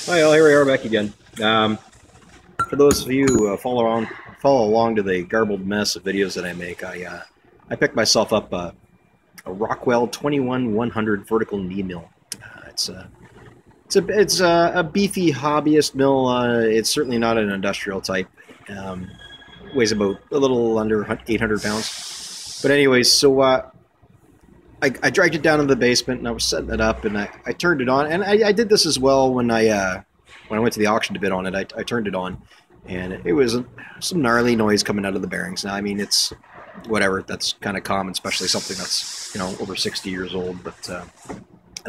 Hi, all. Here we are back again. For those of you who follow along to the garbled mess of videos that I make, I picked myself up a Rockwell 21-100 vertical knee mill. It's a beefy hobbyist mill. It's certainly not an industrial type. Weighs about a little under 800 pounds. But anyways, so I dragged it down in the basement and I was setting it up and I turned it on. And I did this as well when I went to the auction to bid on it. I turned it on and it was some gnarly noise coming out of the bearings. Now, I mean, it's whatever. That's kind of common, especially something that's, over 60 years old. But I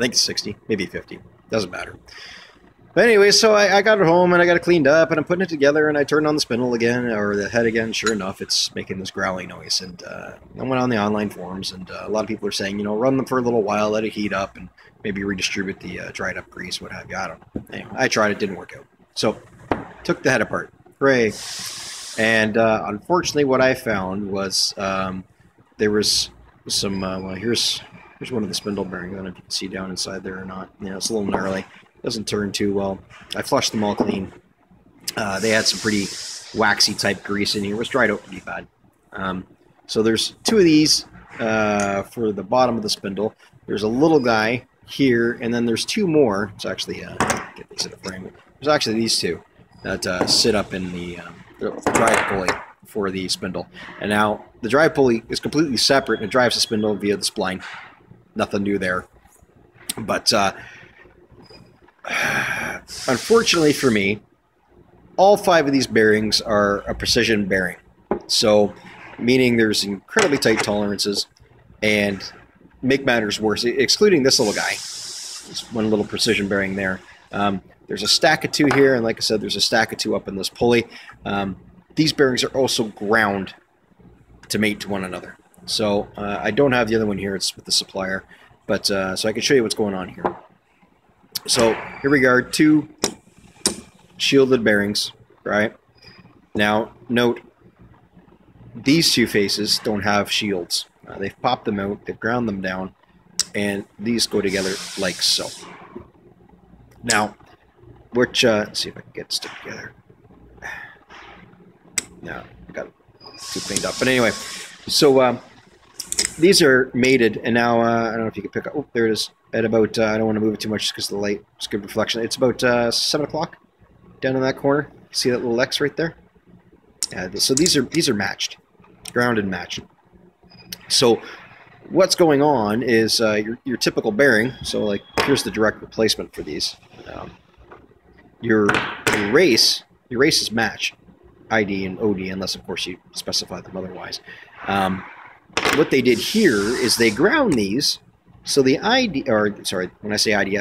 think it's 60, maybe 50. Doesn't matter. But anyway, so I got it home and I got it cleaned up and I'm putting it together and I turned on the spindle again, or the head again. Sure enough, it's making this growling noise. And I went on the online forums and a lot of people are saying, run them for a little while, let it heat up, and maybe redistribute the dried up grease, what have you. I don't know. Anyway, I tried it, didn't work out. So took the head apart. Hooray. And unfortunately, what I found was there was some, well, here's one of the spindle bearings. I don't know if you can see down inside there or not. It's a little gnarly. Doesn't turn too well. I flushed them all clean. They had some pretty waxy type grease in here. It was dried out pretty bad. So there's two of these for the bottom of the spindle. There's a little guy here, and then there's two more. It's actually get these in the frame. There's actually these two that sit up in the drive pulley for the spindle. And now the drive pulley is completely separate. And it drives the spindle via the spline. Nothing new there. But unfortunately for me, all five of these bearings are a precision bearing. So, meaning there's incredibly tight tolerances, and make matters worse, excluding this little guy. There's one little precision bearing there. There's a stack of two here, and like I said, there's a stack of two up in this pulley. These bearings are also ground to mate to one another. So, I don't have the other one here. It's with the supplier. But, so I can show you what's going on here. So here we are, two shielded bearings, right? Now, note, these two faces don't have shields. They've popped them out, they've ground them down, and these go together like so. Now, which, let's see if I can get it stick together. Now, I got it too cleaned up. But anyway, so these are mated, and now, I don't know if you can pick up, oh, there it is. At about, I don't want to move it too much because the light is good reflection. It's about 7 o'clock down in that corner. See that little X right there? So these are matched, ground and matched. So what's going on is your typical bearing. So like here's the direct replacement for these. Your race is matched, ID and OD, unless of course you specify them otherwise. What they did here is they ground these. So the ID, or sorry, when I say ID,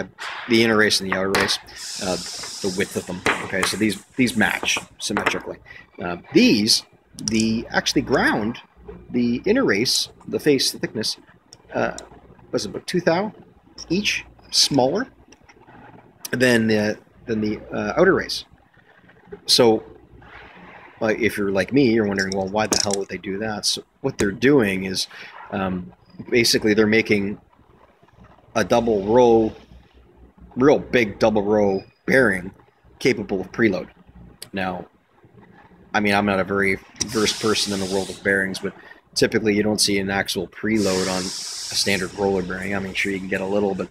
the inner race and the outer race, the width of them. Okay, so these match symmetrically. The actually ground, the inner race, the face, the thickness, was about 2 thou each, smaller than the outer race. So if you're like me, you're wondering, well, why the hell would they do that? So what they're doing is basically they're making a double row, real big double row bearing capable of preload. Now, I mean, I'm not a very versed person in the world of bearings, but typically you don't see an actual preload on a standard roller bearing. I mean, sure, you can get a little, but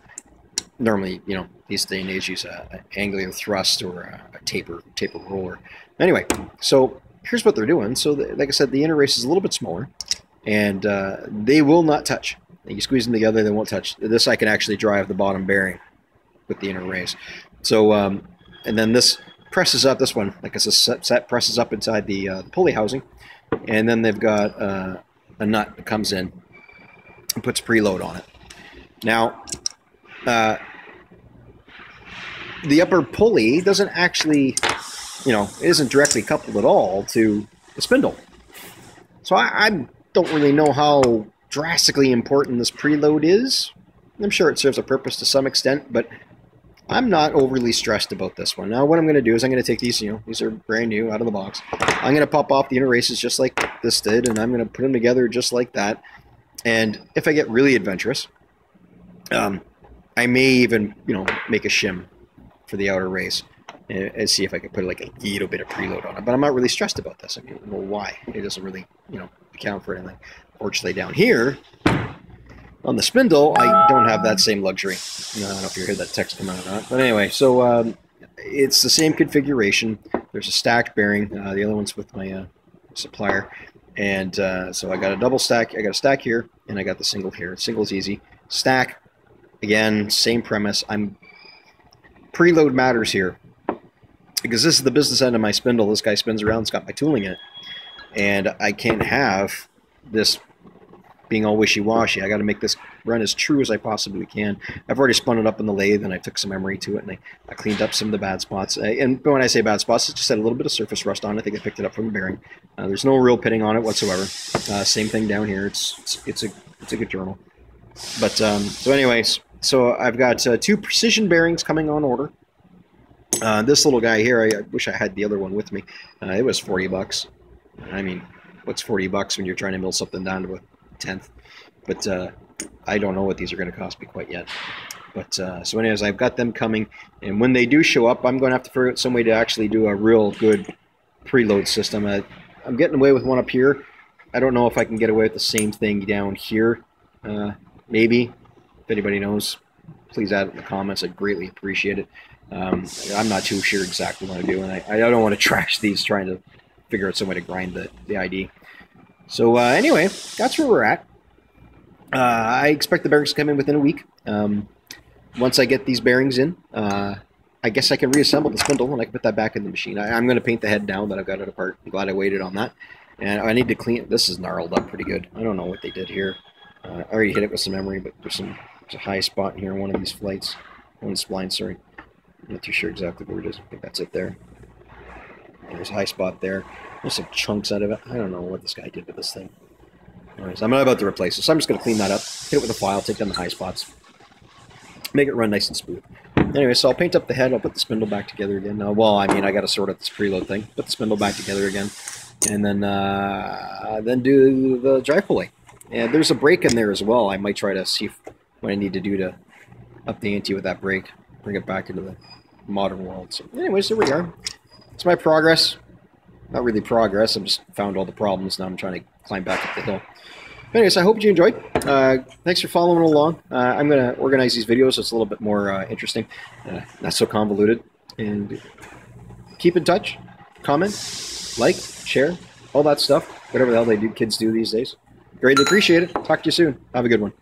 normally, these day and age use an angular thrust or a taper roller. Anyway, so here's what they're doing. So, like I said, the inner race is a little bit smaller, and they will not touch. You squeeze them together, they won't touch. This I can actually drive the bottom bearing with the inner race. So, and then this presses up, this one, like I said, set presses up inside the pulley housing. And then they've got a nut that comes in and puts preload on it. Now, the upper pulley doesn't actually, it isn't directly coupled at all to the spindle. So I don't really know how drastically important this preload is. I'm sure it serves a purpose to some extent, but I'm not overly stressed about this one. Now what I'm going to do is I'm going to take these, these are brand new out of the box. I'm going to pop off the inner races just like this did, and I'm going to put them together just like that. And if I get really adventurous, I may even, make a shim for the outer race. and see if I can put like a little bit of preload on it. But I'm not really stressed about this. I mean, well, why? It doesn't really, account for anything. Fortunately, down here on the spindle, I don't have that same luxury. I don't know if you heard that text come out or not. But anyway, so it's the same configuration. There's a stacked bearing. The other one's with my supplier. And so I got a double stack. I got a stack here, and I got the single here. Single's easy. Stack, again, same premise. Preload matters here, because this is the business end of my spindle. This guy spins around, it's got my tooling in it. And I can't have this being all wishy-washy. I got to make this run as true as I possibly can. I've already spun it up in the lathe, and I took some emery to it, and I cleaned up some of the bad spots. And when I say bad spots, it just had a little bit of surface rust on it. I think I picked it up from the bearing. There's no real pitting on it whatsoever. Same thing down here. It's a good journal. But so anyways, so I've got 2 precision bearings coming on order. This little guy here, I wish I had the other one with me. It was $40. I mean, what's $40 when you're trying to mill something down to a tenth? But I don't know what these are going to cost me quite yet. But so anyways, I've got them coming, and when they do show up, I'm going to have to figure out some way to actually do a real good preload system. I'm getting away with one up here. I don't know if I can get away with the same thing down here. Maybe. If anybody knows, please add it in the comments. I'd greatly appreciate it. I'm not too sure exactly what to do, and I don't want to trash these trying to figure out some way to grind the ID. So anyway, that's where we're at. I expect the bearings to come in within a week. Once I get these bearings in, I guess I can reassemble the spindle and I can put that back in the machine. I'm going to paint the head down, but I've got it apart. I'm glad I waited on that. And I need to clean it. This is gnarled up pretty good. I don't know what they did here. I already hit it with some emery, but there's a high spot in here on one of these flights. One spline, sorry. I'm not too sure exactly where it is. I think that's it there. There's a high spot there. There's some chunks out of it. I don't know what this guy did with this thing. Anyways, I'm not about to replace it, so I'm just going to clean that up, hit it with a file, take down the high spots, make it run nice and smooth. Anyway, so I'll paint up the head, I'll put the spindle back together again. Well, I mean, I got to sort out this preload thing, put the spindle back together again, and then do the drive pulley. And there's a brake in there as well. I might try to see what I need to do to up the ante with that brake, bring it back into the modern world. So anyways, there we are. It's my progress. Not really progress, I've just found all the problems. Now I'm trying to climb back up the hill. Anyways, I hope you enjoyed. Thanks for following along. I'm going to organize these videos so it's a little bit more interesting, not so convoluted. And keep in touch, comment, like, share, all that stuff. Whatever the hell kids do these days. Greatly appreciate it. Talk to you soon. Have a good one.